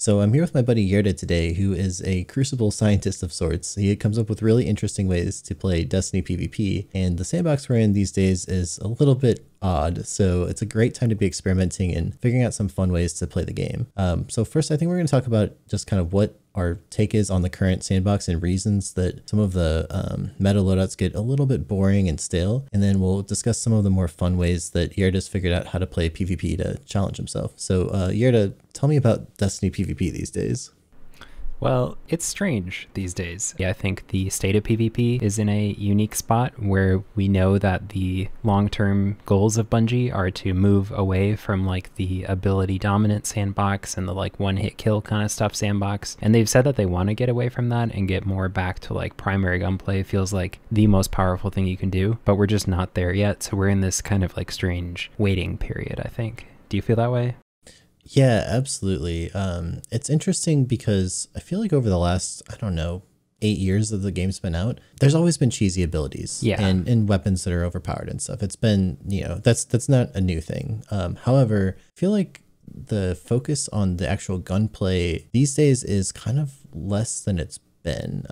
So I'm here with my buddy Gjerda today, who is a crucible scientist of sorts. He comes up with really interesting ways to play Destiny PvP, and the sandbox we're in these days is a little bit odd, so it's a great time to be experimenting and figuring out some fun ways to play the game. So first, I think we're going to talk about just kind of what our take is on the current sandbox and reasons that some of the meta loadouts get a little bit boring and stale. And then we'll discuss some of the more fun ways that Gjerda's figured out how to play PvP to challenge himself. So Gjerda, tell me about Destiny PvP these days. Well, it's strange these days. Yeah, I think the state of PvP is in a unique spot where we know that the long-term goals of Bungie are to move away from like the ability dominant sandbox and the like one-hit kill kind of stuff sandbox. And they've said that they want to get away from that and get more back to like primary gunplay. It feels like the most powerful thing you can do, but we're just not there yet. So we're in this kind of like strange waiting period, I think. Do you feel that way? Yeah, absolutely. It's interesting because I feel like over the last, I don't know, 8 years that the game's been out, there's always been cheesy abilities and weapons that are overpowered and stuff. It's been, you know, that's not a new thing. However, I feel like the focus on the actual gunplay these days is kind of less than it's been.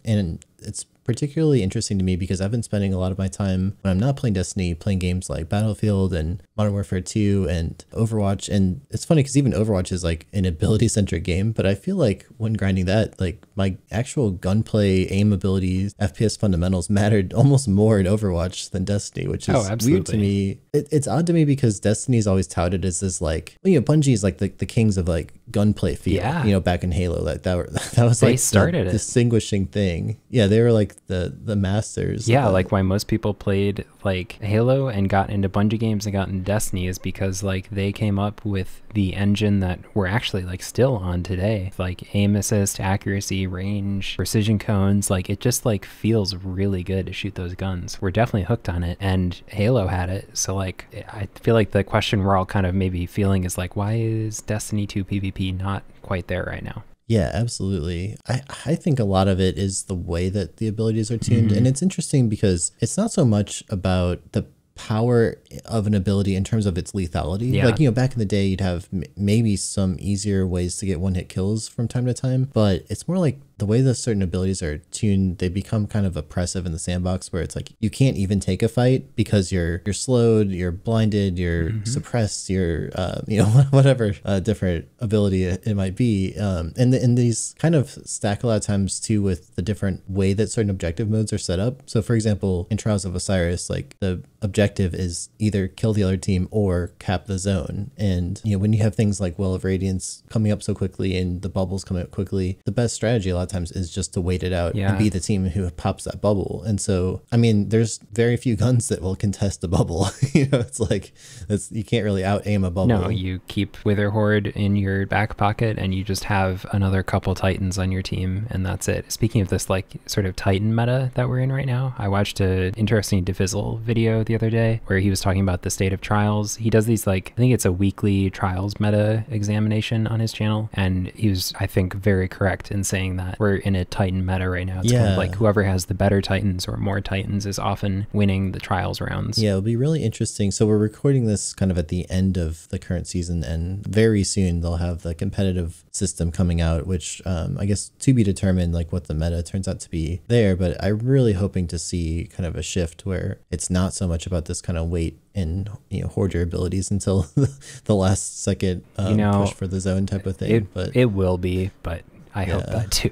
And it's particularly interesting to me because I've been spending a lot of my time when I'm not playing Destiny, playing games like Battlefield and Modern Warfare 2 and Overwatch. And it's funny because even Overwatch is like an ability-centric game, but I feel like when grinding that, like my actual gunplay, aim abilities, FPS fundamentals mattered almost more in Overwatch than Destiny, which is weird to me. It's odd to me because Destiny is always touted as this like, well, you know, Bungie is like the kings of like gunplay feel, you know, back in Halo, like that was they like started the distinguishing thing. Yeah, they were like the masters. Yeah, like why most people played like Halo and got into Bungie games and got into Destiny is because like they came up with the engine that we're actually like still on today. Like aim assist, accuracy, range, precision cones, like it just like feels really good to shoot those guns. We're definitely hooked on it, and Halo had it. So like I feel like the question we're all kind of maybe feeling is like, why is Destiny 2 PvP not quite there right now? Yeah, absolutely. I think a lot of it is the way that the abilities are tuned. And it's interesting because it's not so much about the power of an ability in terms of its lethality. Like, you know, back in the day, you'd have maybe some easier ways to get one-hit kills from time to time, but it's more like the way that certain abilities are tuned, they become kind of oppressive in the sandbox where it's like you can't even take a fight because you're slowed, you're blinded, you're suppressed, you're you know, whatever different ability it might be. And these kind of stack a lot of times too with the different way that certain objective modes are set up. So for example, in Trials of Osiris, like the objective is either kill the other team or cap the zone. And you know, when you have things like Well of Radiance coming up so quickly and the bubbles coming up quickly, the best strategy a lot of times is just to wait it out and be the team who pops that bubble. And so, I mean, there's very few guns that will contest a bubble. You know, it's like, you can't really out aim a bubble. No, you keep Wither Horde in your back pocket and you just have another couple Titans on your team and that's it. Speaking of this like sort of Titan meta that we're in right now, I watched an interesting Difizzle video the other day where he was talking about the state of Trials. He does these like, I think it's a weekly Trials meta examination on his channel, and he was, I think, very correct in saying that we're in a Titan meta right now. It's kind of like whoever has the better Titans or more Titans is often winning the Trials rounds. Yeah, it'll be really interesting. So we're recording this kind of at the end of the current season, and very soon they'll have the competitive system coming out, which I guess to be determined like what the meta turns out to be there. But I'm really hoping to see kind of a shift where it's not so much about this kind of wait and, you know, hoard your abilities until the last second you know, push for the zone type of thing. But it will be, but I hope that too.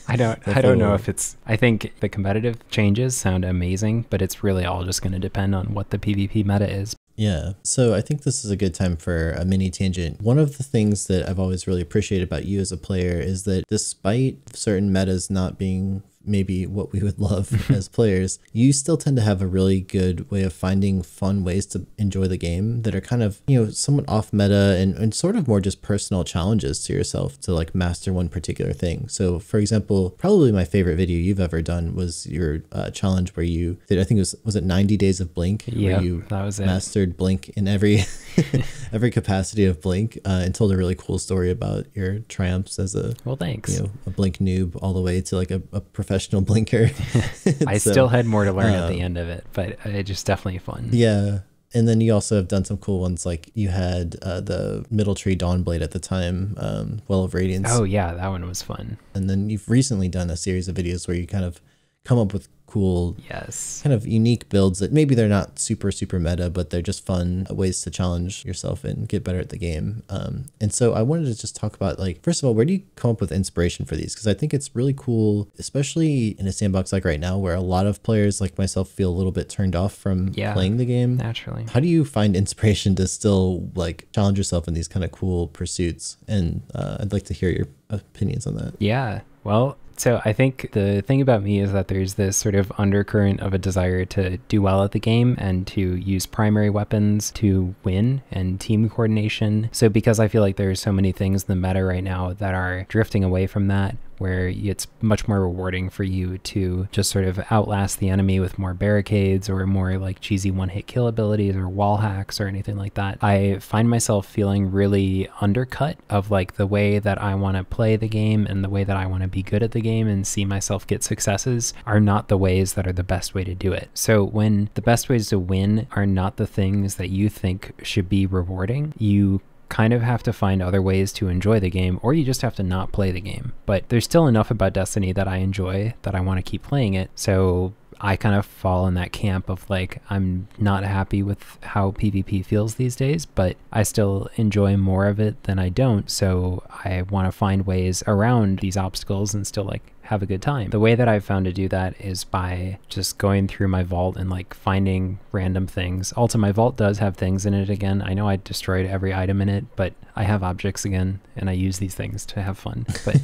I don't know if it's, I think the competitive changes sound amazing, but it's really all just going to depend on what the PvP meta is. Yeah, so I think this is a good time for a mini tangent. One of the things that I've always really appreciated about you as a player is that despite certain metas not being maybe what we would love as players, you still tend to have a really good way of finding fun ways to enjoy the game that are kind of, you know, somewhat off meta and sort of more just personal challenges to yourself to like master one particular thing. So for example, probably my favorite video you've ever done was your challenge where you did, I think was it 90 days of Blink? Yeah, where you that was it. Mastered Blink in every every capacity of Blink and told a really cool story about your triumphs as a, well, thanks, you know, a Blink noob all the way to like a professional blinker. I still had more to learn at the end of it, but it's just definitely fun. Yeah. And then you also have done some cool ones, like you had the Middle Tree Dawnblade at the time, Well of Radiance. Oh yeah, that one was fun. And then you've recently done a series of videos where you kind of come up with cool, kind of unique builds that maybe they're not super meta, but they're just fun ways to challenge yourself and get better at the game. And so I wanted to just talk about, like, first of all, where do you come up with inspiration for these? Because I think it's really cool, especially in a sandbox like right now, where a lot of players like myself feel a little bit turned off from playing the game naturally. How do you find inspiration to still like challenge yourself in these kind of cool pursuits? And I'd like to hear your opinions on that. Yeah, well, so I think the thing about me is that there's this sort of undercurrent of a desire to do well at the game and to use primary weapons to win and team coordination. So because I feel like there's so many things in the meta right now that are drifting away from that, where it's much more rewarding for you to just sort of outlast the enemy with more barricades or more like cheesy one-hit kill abilities or wall hacks or anything like that. I find myself feeling really undercut of like the way that I want to play the game and the way that I want to be good at the game and see myself get successes are not the ways that are the best way to do it. So when the best ways to win are not the things that you think should be rewarding, you kind of have to find other ways to enjoy the game, or you just have to not play the game. But there's still enough about Destiny that I enjoy that I want to keep playing it. So I kind of fall in that camp of like, I'm not happy with how PvP feels these days, but I still enjoy more of it than I don't. So I want to find ways around these obstacles and still like have a good time. The way that I've found to do that is by just going through my vault and like finding random things. Also, my vault does have things in it again. I know I destroyed every item in it, but I have objects again and I use these things to have fun. But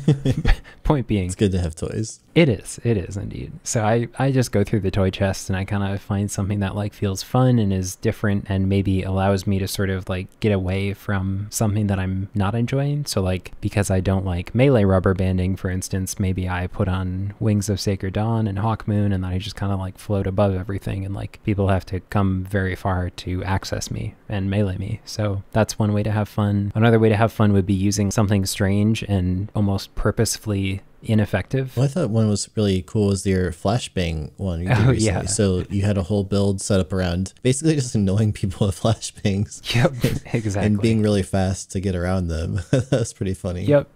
point being, it's good to have toys. It is indeed. So I just go through the toy chest and I kind of find something that like feels fun and is different and maybe allows me to sort of like get away from something that I'm not enjoying. So like, because I don't like melee rubber banding, for instance, maybe I put on Wings of Sacred Dawn and Hawk Moon and then I just kind of like float above everything and like people have to come very far to access me and melee me. So that's one way to have fun. Another way to have fun would be using something strange and almost purposefully ineffective. Well, I thought one was really cool was your flashbang one you did recently. Yeah. So you had a whole build set up around basically just annoying people with flashbangs. Yep, exactly. And being really fast to get around them. That was pretty funny. Yep.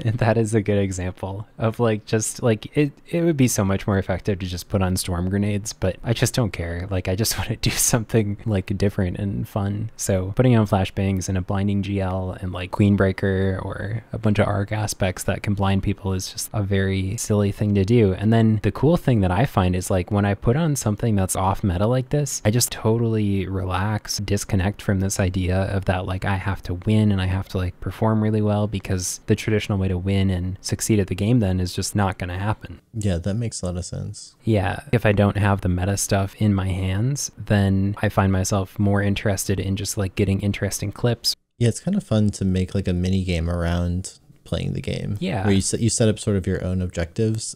That is a good example of like, just like it would be so much more effective to just put on storm grenades, but I just don't care. Like, I just want to do something like different and fun. So putting on flashbangs and a blinding GL and like Queenbreaker or a bunch of arc aspects that can blind people is just a very silly thing to do. And then the cool thing that I find is like when I put on something that's off meta like this, I just totally relax, disconnect from this idea of that like I have to win and I have to like perform really well, because the traditional way to win and succeed at the game then is just not going to happen. Yeah, that makes a lot of sense. Yeah, if I don't have the meta stuff in my hands, then I find myself more interested in just like getting interesting clips. Yeah, it's kind of fun to make like a mini game around playing the game. Yeah. Where you set up sort of your own objectives.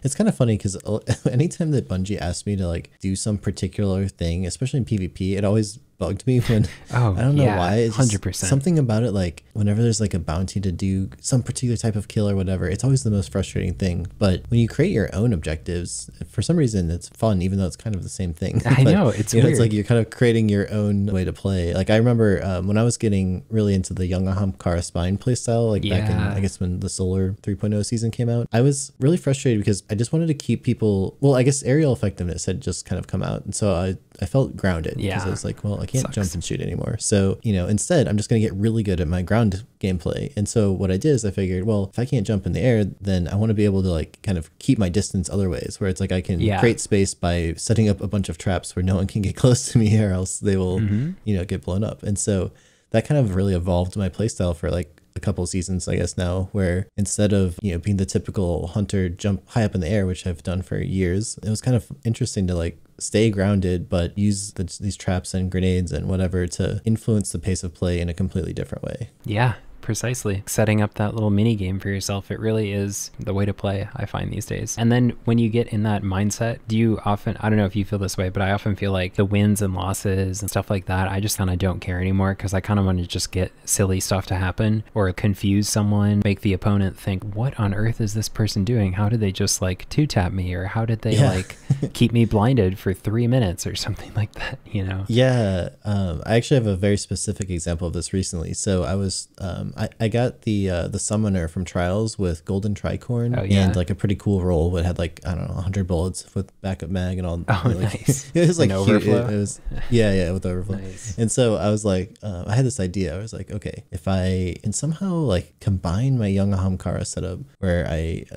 It's kind of funny because anytime that Bungie asks me to like do some particular thing, especially in PvP, it always bugged me when I don't know why. It's 100%. Something about it, like whenever there's like a bounty to do some particular type of kill or whatever, it's always the most frustrating thing. But when you create your own objectives, for some reason it's fun, even though it's kind of the same thing. I know, it's weird. It's like you're kind of creating your own way to play. Like I remember when I was getting really into the Young Ahamkara Spine playstyle, like back in, I guess when the Solar 3.0 season came out, I was really frustrated because I just wanted to keep people, well, I guess aerial effectiveness had just kind of come out. And so I felt grounded because I was like, well, I can't jump and shoot anymore. So, instead I'm just going to get really good at my ground gameplay. And so what I did is I figured, well, if I can't jump in the air, then I want to be able to like kind of keep my distance other ways, where it's like I can create space by setting up a bunch of traps where no one can get close to me or else they will, get blown up. And so that kind of really evolved my playstyle for like a couple seasons, I guess now, where instead of, being the typical hunter jump high up in the air, which I've done for years, it was kind of interesting to like stay grounded, but use these traps and grenades and whatever to influence the pace of play in a completely different way. Yeah. precisely. Setting up that little mini game for yourself, it really is the way to play, I find, these days. And then when you get in that mindset, do you often, I don't know if you feel this way, but I often feel like the wins and losses and stuff like that, I just kind of don't care anymore, because I kind of want to just get silly stuff to happen or confuse someone, make the opponent think, what on earth is this person doing? How did they just like two-tap me? Or how did they like keep me blinded for 3 minutes or something like that, you know? Yeah. I actually have a very specific example of this recently. So I was, I got the summoner from Trials with Golden Tricorn and like a pretty cool roll. It had like, I don't know, 100 bullets with backup mag and all. Oh, like, nice. It was like overflow. It was, yeah, with overflow. Nice. And so I was like, I had this idea. I was like, okay, if I can somehow like combine my Young Ahamkara setup where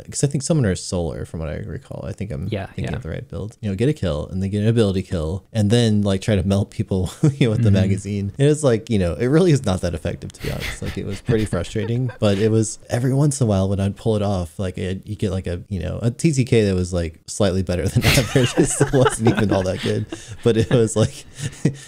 because I think summoner is solar from what I recall. I think I'm thinking of the right build. You know, get a kill and then get an ability kill and then like try to melt people with the magazine. And it's like, you know, it really is not that effective, to be honest. Like it was pretty frustrating, but it was every once in a while when I'd pull it off, like you get like a TTK that was like slightly better than average. It still wasn't even all that good, but it was like,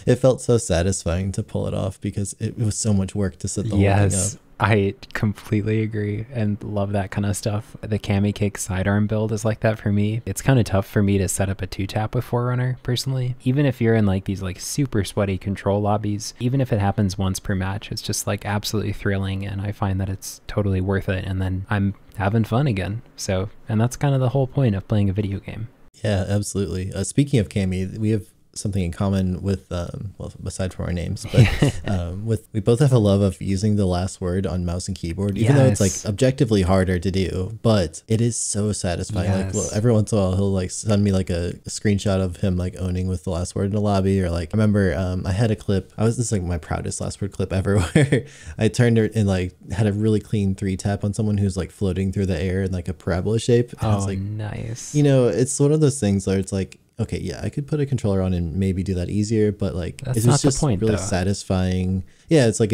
it felt so satisfying to pull it off because it was so much work to set the whole thing up. I completely agree and love that kind of stuff. The Pattycakes sidearm build is like that for me. It's kind of tough for me to set up a 2-tap with Forerunner personally. Even if you're in like these like super sweaty control lobbies, even if it happens once per match, it's just like absolutely thrilling, and I find that it's totally worth it, and then I'm having fun again. So, and that's kind of the whole point of playing a video game. Yeah, absolutely. Speaking of Cami, we have something in common with well, aside from our names, but we both have a love of using the last word on mouse and keyboard, even though it's like objectively harder to do, but it is so satisfying. Like, well, every once in a while he'll like send me like a screenshot of him like owning with the last word in a lobby, or like I remember I had a clip, this is like my proudest last word clip ever, where I turned it and like had a really clean 3-tap on someone who's like floating through the air in like a parabola shape. And I was like, nice. You know, it's one of those things where it's like, okay, yeah, I could put a controller on and maybe do that easier, but like that's it was not just the point, really though. Satisfying. Yeah, it's like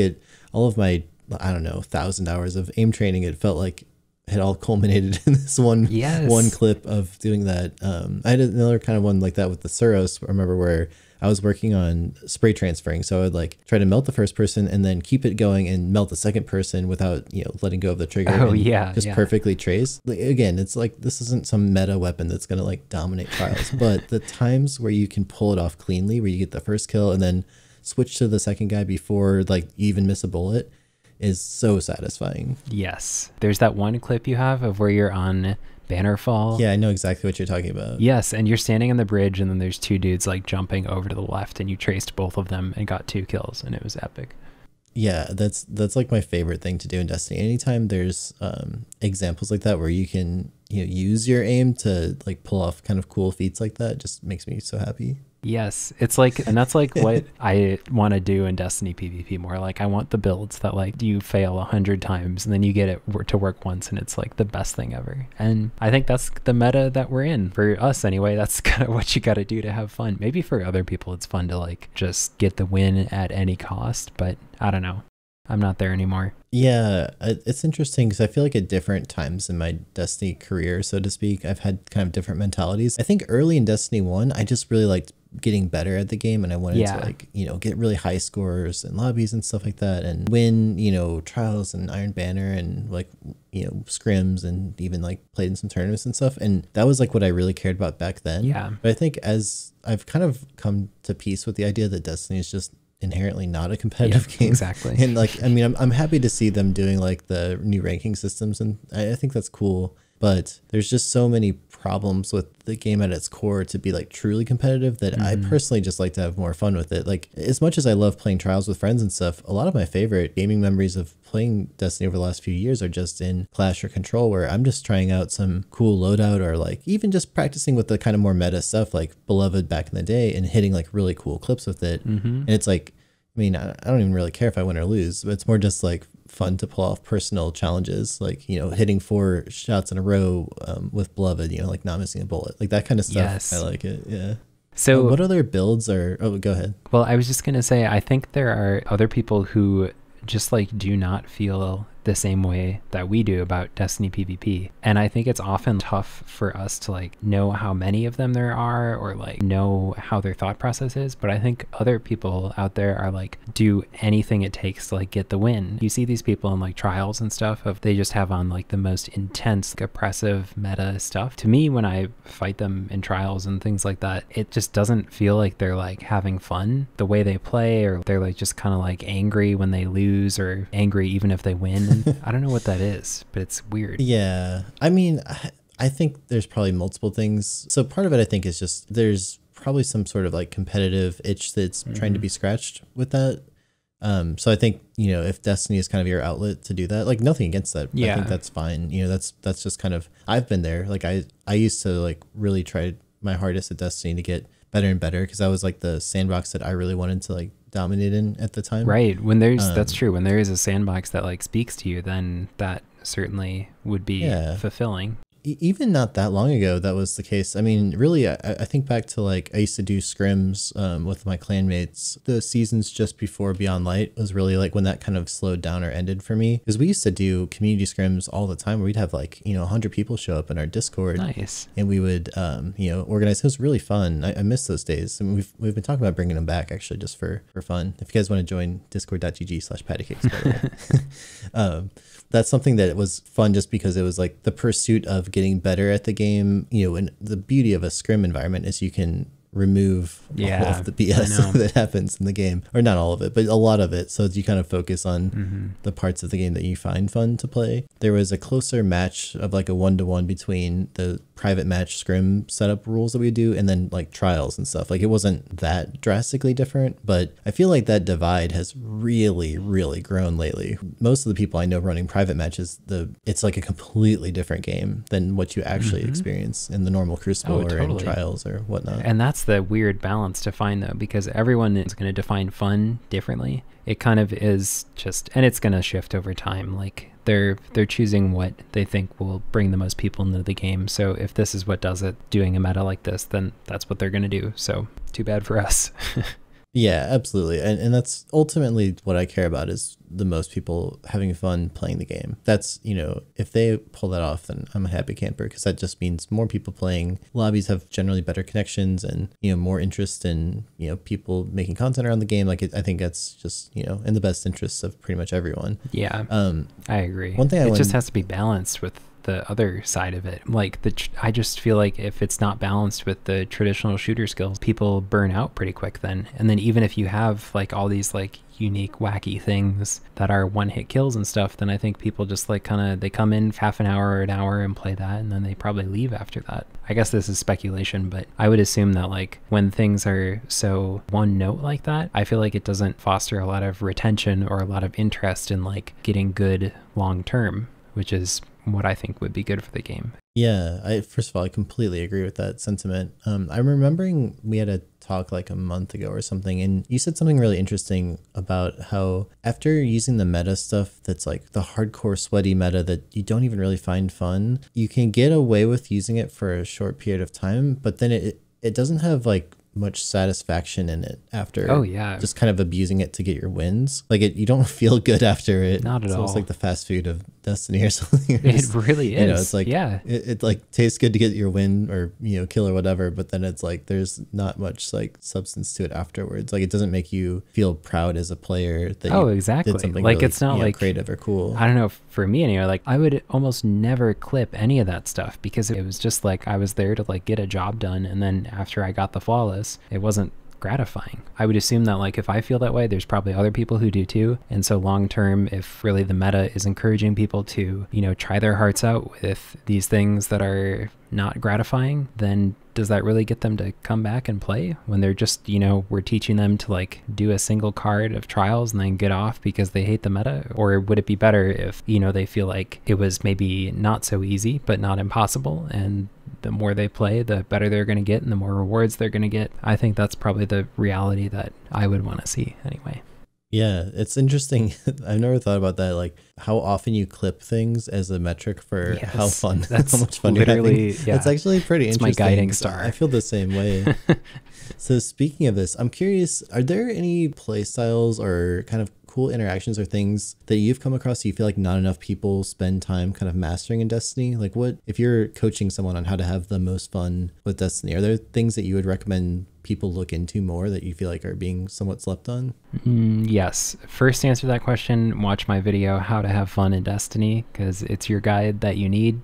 all of my, I don't know, 1,000 hours of aim training, it felt like it all culminated in this one clip of doing that. I had another kind of one like that with the Suros. I remember where I was working on spray transferring, so I would like try to melt the first person and then keep it going and melt the second person without, you know, letting go of the trigger. Just perfectly trace. Like, again, it's like this isn't some meta weapon that's gonna like dominate Trials, but the times where you can pull it off cleanly, where you get the first kill and then switch to the second guy before like you even miss a bullet, is so satisfying. Yes, there's that one clip you have of where you're on Bannerfall. Yeah, I know exactly what you're talking about. Yes, and you're standing on the bridge and then there's 2 dudes like jumping over to the left and you traced both of them and got 2 kills and it was epic. Yeah, that's like my favorite thing to do in Destiny. Anytime there's examples like that where you can, you know, use your aim to like pull off kind of cool feats like that, just makes me so happy. Yes, it's like, and that's like what I want to do in Destiny PvP more. Like I want the builds that like you fail 100 times and then you get it to work once and it's like the best thing ever. And I think that's the meta that we're in for us anyway. That's kind of what you got to do to have fun. Maybe for other people it's fun to like just get the win at any cost, but I don't know. I'm not there anymore. Yeah, it's interesting because I feel like at different times in my Destiny career, so to speak, I've had kind of different mentalities. I think early in Destiny 1, I just really liked getting better at the game and I wanted to like, you know, get really high scores in lobbies and stuff like that and win, you know, Trials and Iron Banner and like, you know, scrims and even like played in some tournaments and stuff. And that was like what I really cared about back then. Yeah. But I think as I've kind of come to peace with the idea that Destiny is just inherently not a competitive game. Exactly. And like, I mean, I'm happy to see them doing like the new ranking systems and I think that's cool. But there's just so many problems with the game at its core to be like truly competitive that I personally just like to have more fun with it. Like as much as I love playing Trials with friends and stuff, a lot of my favorite gaming memories of playing Destiny over the last few years are just in Clash or Control, where I'm just trying out some cool loadout or like even just practicing with the kind of more meta stuff like Beloved back in the day and hitting like really cool clips with it. And it's like, I mean, I don't even really care if I win or lose, but it's more just like fun to pull off personal challenges, like, you know, hitting 4 shots in a row with Beloved, you know, like not missing a bullet, like that kind of stuff. Yes. I like it. Yeah. So what other builds are, oh, go ahead. Well, I was just going to say, I think there are other people who just like do not feel the same way that we do about Destiny PvP. And I think it's often tough for us to like know how many of them there are or like know how their thought process is. But I think other people out there are like, do anything it takes to like get the win. You see these people in like trials and stuff of they just have on like the most intense, oppressive meta stuff. To me, when I fight them in trials and things like that, it just doesn't feel like they're like having fun the way they play, or they're like just kind of like angry when they lose or angry even if they win. And I don't know what that is, but it's weird. Yeah. I mean, I think there's probably multiple things. So part of it, I think, is just there's probably some sort of like competitive itch that's trying to be scratched with that. So I think, you know, if Destiny is kind of your outlet to do that, like nothing against that. Yeah. I think that's fine. You know, that's just kind of, I've been there. Like I used to like really try my hardest at Destiny to get better and better, because that was like the sandbox that I really wanted to like dominate in at the time. Right. When there's, that's true. When there is a sandbox that like speaks to you, then that certainly would be fulfilling. Even not that long ago, that was the case. I mean, really, I think back to like, I used to do scrims with my clanmates. The seasons just before Beyond Light was really like when that kind of slowed down or ended for me. Because we used to do community scrims all the time where we'd have like, you know, 100 people show up in our Discord. Nice. And we would, you know, organize. It was really fun. I miss those days. I mean, we've been talking about bringing them back actually just for fun. If you guys want to join discord.gg/pattycakes, by the way. That's something that was fun just because it was like the pursuit of getting better at the game, you know, and the beauty of a scrim environment is you can remove all of the BS that happens in the game, or not all of it, but a lot of it. So you kind of focus on the parts of the game that you find fun to play. There was a closer match of like a 1-to-1 between the private match scrim setup rules that we do and then like trials and stuff. Like it wasn't that drastically different, but I feel like that divide has really, really grown lately. Most of the people I know running private matches, it's like a completely different game than what you actually experience in the normal Crucible or in trials or whatnot. And that's the weird balance to find though, because everyone is going to define fun differently. It kind of is just, and it's going to shift over time. Like they're choosing what they think will bring the most people into the game. So if this is what does it, doing a meta like this, then that's what they're going to do. So too bad for us. Yeah, absolutely. And that's ultimately what I care about, is the most people having fun playing the game. That's, you know, if they pull that off, then I'm a happy camper, because that just means more people playing. Lobbies have generally better connections and, you know, more interest in, you know, people making content around the game. Like I think that's just, you know, in the best interests of pretty much everyone. Yeah, I agree. One thing it just has to be balanced with the other side of it. Like I just feel like if it's not balanced with the traditional shooter skills, people burn out pretty quick then. And then even if you have like all these like unique wacky things that are one-hit kills and stuff, then I think people just like they come in half an hour or an hour and play that, and then they probably leave after that. I guess this is speculation, but I would assume that like when things are so one note like that, I feel like it doesn't foster a lot of retention or a lot of interest in like getting good long term, which is what I think would be good for the game. Yeah, first of all, I completely agree with that sentiment. I'm remembering we had a talk like a month ago or something, and you said something really interesting about how after using the meta stuff that's like the hardcore sweaty meta that you don't even really find fun, you can get away with using it for a short period of time, but then it doesn't have like much satisfaction in it after. Oh yeah, just kind of abusing it to get your wins. Like you don't feel good after it. Not at all. It's like the fast food of Destiny or something. It really is. You know, it's like, yeah, it like tastes good to get your win or, you know, kill or whatever, but then it's like there's not much like substance to it afterwards. Like it doesn't make you feel proud as a player that you exactly did something like really, it's not like creative or cool. I don't know, for me anyway, like I would almost never clip any of that stuff, because it was just like I was there to like get a job done, and then after I got the flawless, it wasn't gratifying. I would assume that like if I feel that way, there's probably other people who do too. And so long term, if really the meta is encouraging people to, you know, try their hearts out with these things that are not gratifying, then does that really get them to come back and play when they're just, you know, we're teaching them to like do a single card of trials and then get off because they hate the meta? Or would it be better if, you know, they feel like it was maybe not so easy but not impossible, and the more they play, the better they're going to get and the more rewards they're going to get? I think that's probably the reality that I would want to see anyway. Yeah, it's interesting. I've never thought about that, like how often you clip things as a metric for how fun, how much fun you're having. Yeah, it's actually pretty interesting. It's my guiding star. I feel the same way. So speaking of this, I'm curious, are there any play styles or kind of cool interactions or things that you've come across you feel like not enough people spend time kind of mastering in Destiny? Like what, if you're coaching someone on how to have the most fun with Destiny, are there things that you would recommend people look into more that you feel like are being somewhat slept on? Yes. First, to answer that question, watch my video, How to Have Fun in Destiny, because it's your guide that you need.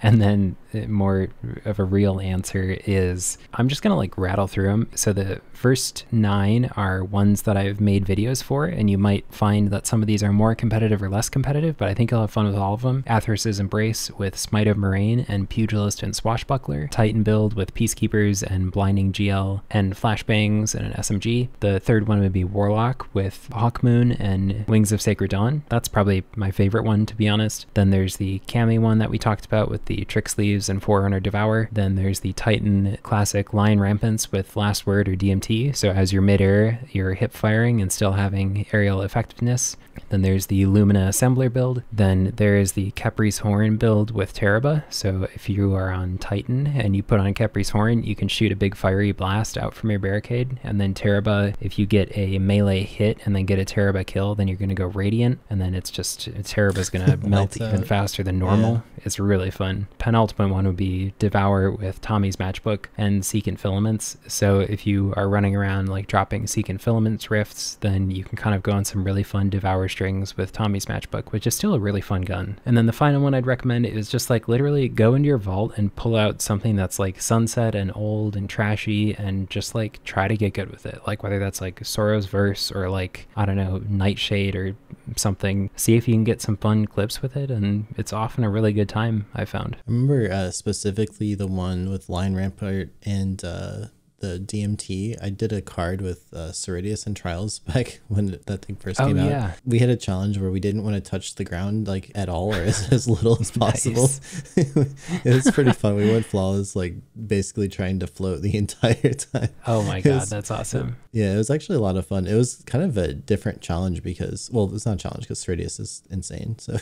And then more of a real answer is, I'm just going to like rattle through them. So the first 9 are ones that I've made videos for, and you might find that some of these are more competitive or less competitive, but I think you'll have fun with all of them. Atheros' Embrace with Smite of Moraine and Pugilist and Swashbuckler. Titan build with Peacekeepers and Blinding GL and Flashbangs and an SMG. The third one would be Warlock with Hawkmoon and Wings of Sacred Dawn. That's probably my favorite one, to be honest. Then there's the Cami one that we talked about with the Trick Sleeves and Forerunner Devour. Then there's the Titan classic Lion Rampants with Last Word or DMT. So as you're mid-air, you're hip firing and still having aerial effectiveness. Then there's the Lumina Assembler build. Then there is the Khepri's Horn build with Teraba. So if you are on Titan and you put on Khepri's Horn, you can shoot a big fiery blast out from your barricade. And then Teraba, if you get a melee hit and then get a Teraba kill, then you're going to go Radiant. And then it's just, Teraba's going to melt even faster than normal. Yeah. It's really fun. Penultimate one would be Devour with Tommy's Matchbook and Seek and Filaments. So if you are running around like dropping Seek and Filaments rifts, then you can kind of go on some really fun Devour strings with Tommy's Matchbook, which is still a really fun gun. And then the final one I'd recommend is just like literally go into your vault and pull out something that's like sunset and old and trashy and just like try to get good with it. Like whether that's like Sorrow's Verse or like, I don't know, Nightshade or something. See if you can get some fun clips with it, and it's often a really good time, I found. I remember specifically the one with Lion Rampart and the DMT. I did a card with Ceridius and Trials back when that thing first came out. We had a challenge where we didn't want to touch the ground like at all or as little as possible. It was pretty fun. We went flawless, like basically trying to float the entire time. Oh my god, that's awesome. Yeah, it was actually a lot of fun. It was kind of a different challenge because, well, it's not a challenge because Ceridius is insane. So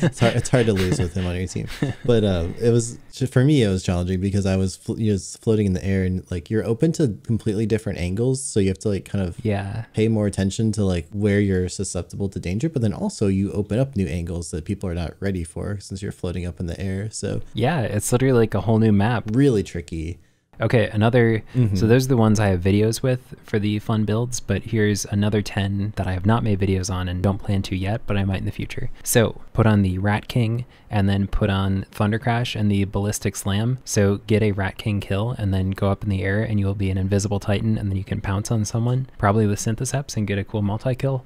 it's hard to lose with him on your team. But it was, for me, it was challenging because I was floating in the air and like you're open to completely different angles. So you have to like kind of pay more attention to like where you're susceptible to danger. But then also you open up new angles that people are not ready for since you're floating up in the air. So yeah, it's literally like a whole new map. Really tricky. Okay, another, so those are the ones I have videos with for the fun builds, but here's another 10 that I have not made videos on and don't plan to yet, but I might in the future. So put on the Rat King and then put on Thunder Crash and the Ballistic Slam. So get a Rat King kill and then go up in the air and you'll be an invisible Titan and then you can pounce on someone, probably with Syntheseps, and get a cool multi-kill.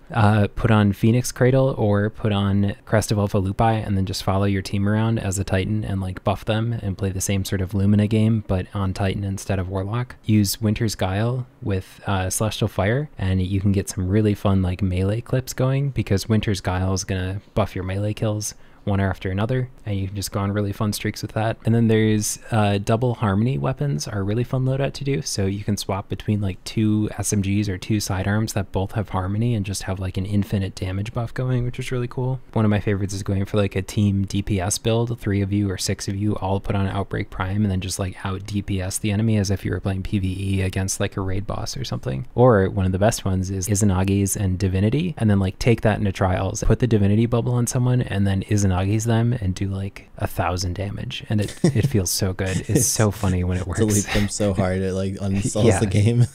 Put on Phoenix Cradle or put on Crest of Alpha Lupi and then just follow your team around as a Titan and like buff them and play the same sort of Lumina game, but on Titan instead of Warlock. Use Winter's Guile with Celestial Fire and you can get some really fun like melee clips going because Winter's Guile is gonna buff your melee kills one after another, and you can just go on really fun streaks with that. And then there's double harmony weapons are a really fun loadout to do, so you can swap between like 2 SMGs or 2 sidearms that both have harmony and just have like an infinite damage buff going, which is really cool. One of my favorites is going for like a team DPS build, 3 of you or 6 of you all put on Outbreak Prime and then just like out DPS the enemy as if you were playing PvE against like a raid boss or something. Or one of the best ones is Izanagi's and Divinity, and then like take that into Trials, put the Divinity bubble on someone and then Izanagi's them and do like 1,000 damage, and it feels so good. It's so funny when it works. Delete them so hard it like uninstalls the game.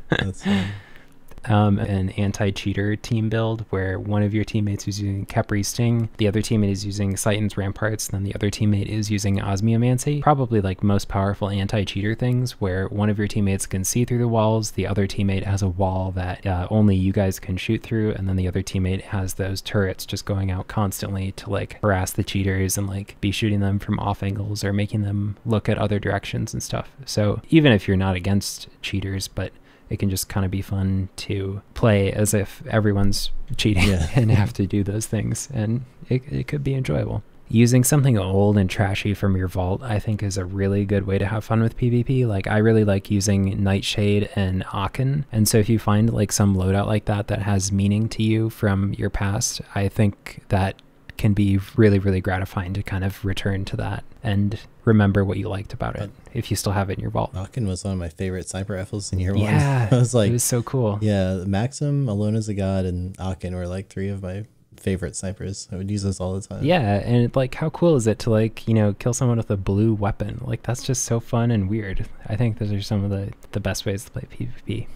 That's fun. An anti-cheater team build where one of your teammates is using Khepri's Sting, the other teammate is using Titan's Ramparts, then the other teammate is using Osmiomancy. Probably like most powerful anti-cheater things where one of your teammates can see through the walls, the other teammate has a wall that only you guys can shoot through, and then the other teammate has those turrets just going out constantly to like harass the cheaters and like be shooting them from off angles or making them look at other directions and stuff. So even if you're not against cheaters, but it can just kind of be fun to play as if everyone's cheating and have to do those things, and it could be enjoyable. Using something old and trashy from your vault, I think, is a really good way to have fun with PvP. Like, I really like using Nightshade and Ekuegan, and so if you find like some loadout like that that has meaning to you from your past, I think that can be really, really gratifying to kind of return to that and remember what you liked about it if you still have it in your vault. Ekuegan was one of my favorite sniper rifles in year one. Yeah, I was like, it was so cool. Yeah, Maxim, Alone as a God, and Ekuegan were like 3 of my favorite snipers. I would use those all the time. Yeah, and like, how cool is it to like, you know, kill someone with a blue weapon? Like, that's just so fun and weird. I think those are some of the best ways to play PvP.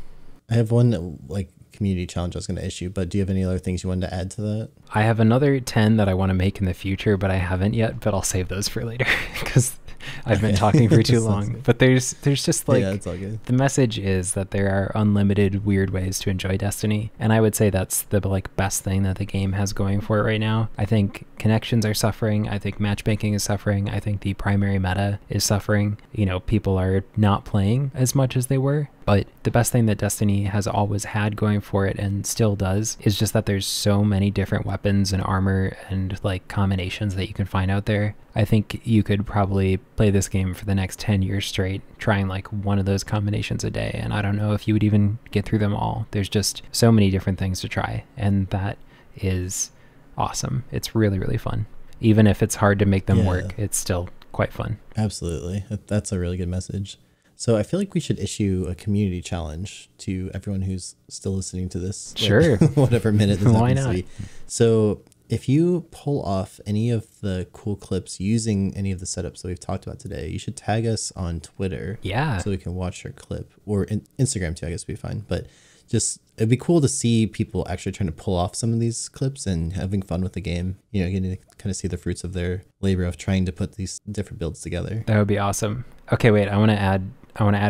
I have one like community challenge I was going to issue, but do you have any other things you wanted to add to that? I have another 10 that I want to make in the future, but I haven't yet, but I'll save those for later because I've been talking for too long. But there's just like, it's all good. The message is that there are unlimited weird ways to enjoy Destiny, and I would say that's the like best thing that the game has going for it right now. I think connections are suffering. I think matchmaking is suffering. I think the primary meta is suffering. You know, people are not playing as much as they were. But the best thing that Destiny has always had going for it and still does is just that there's so many different weapons and armor and like combinations that you can find out there. I think you could probably play this game for the next 10 years straight, trying like one of those combinations a day. And I don't know if you would even get through them all. There's just so many different things to try. And that is awesome. It's really, really fun. Even if it's hard to make them work, it's still quite fun. Absolutely. That's a really good message. So I feel like we should issue a community challenge to everyone who's still listening to this. Sure. Like, whatever minute this Why happens not? to be. So if you pull off any of the cool clips using any of the setups that we've talked about today, you should tag us on Twitter. Yeah. So we can watch your clip, or Instagram too, I guess would be fine. But just, it'd be cool to see people actually trying to pull off some of these clips and having fun with the game, you know, getting to kind of see the fruits of their labor of trying to put these different builds together. That would be awesome. Okay, wait, I want to add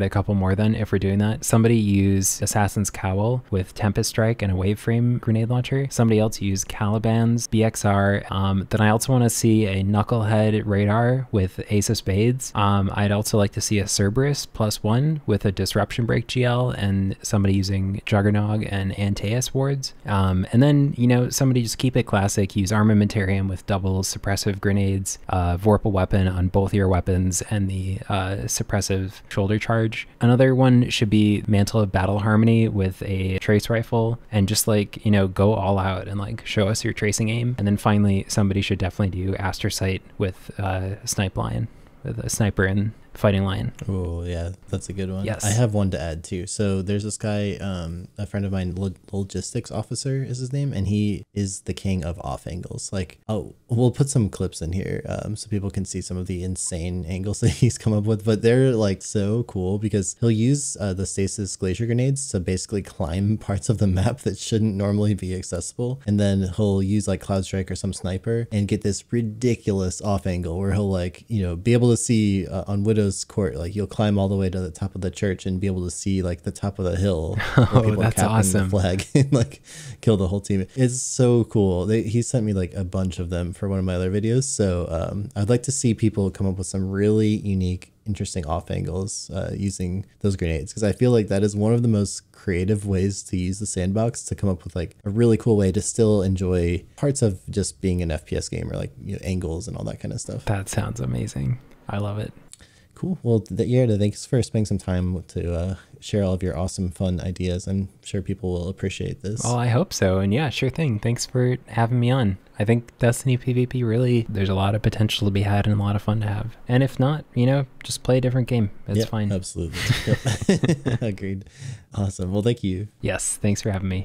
a couple more then if we're doing that. Somebody use Assassin's Cowl with Tempest Strike and a Waveframe grenade launcher. Somebody else use Caliban's BXR. Then I also want to see a Knucklehead Radar with Ace of Spades. I'd also like to see a Cerberus +1 with a Disruption Break GL and somebody using Juggernog and Antaeus wards. And then, you know, somebody just keep it classic. Use Armamentarium with double suppressive grenades, Vorpal Weapon on both your weapons, and the suppressive shoulder charge. Another one should be Mantle of Battle Harmony with a trace rifle, and just like, you know, go all out and like show us your tracing aim. And then finally, somebody should definitely do Astrocyte with Snipe Lion, with a sniper and Fighting Lion. Oh yeah, that's a good one. Yes. I have one to add too. So there's this guy, a friend of mine, logistics officer is his name, and he is the king of off angles. Like, oh, we'll put some clips in here so people can see some of the insane angles that he's come up with, but they're like so cool because he'll use the stasis glacier grenades to basically climb parts of the map that shouldn't normally be accessible, and then he'll use like Cloud Strike or some sniper and get this ridiculous off angle where he'll like, you know, be able to see on Widow's Court, like you'll climb all the way to the top of the church and be able to see like the top of the hill. Oh, that's awesome. The flag and like kill the whole team. It's so cool. He sent me like a bunch of them for one of my other videos. So I'd like to see people come up with some really unique, interesting off angles using those grenades, because I feel like that is one of the most creative ways to use the sandbox to come up with like a really cool way to still enjoy parts of just being an FPS game, or like, you know, angles and all that kind of stuff. That sounds amazing. I love it. Cool. Well, Gjerda, thanks for spending some time to share all of your awesome, fun ideas. I'm sure people will appreciate this. Well, I hope so. And yeah, sure thing. Thanks for having me on. I think Destiny PvP really, there's a lot of potential to be had and a lot of fun to have. And if not, you know, just play a different game. It's fine. Absolutely. Yep. Agreed. Awesome. Well, thank you. Yes. Thanks for having me.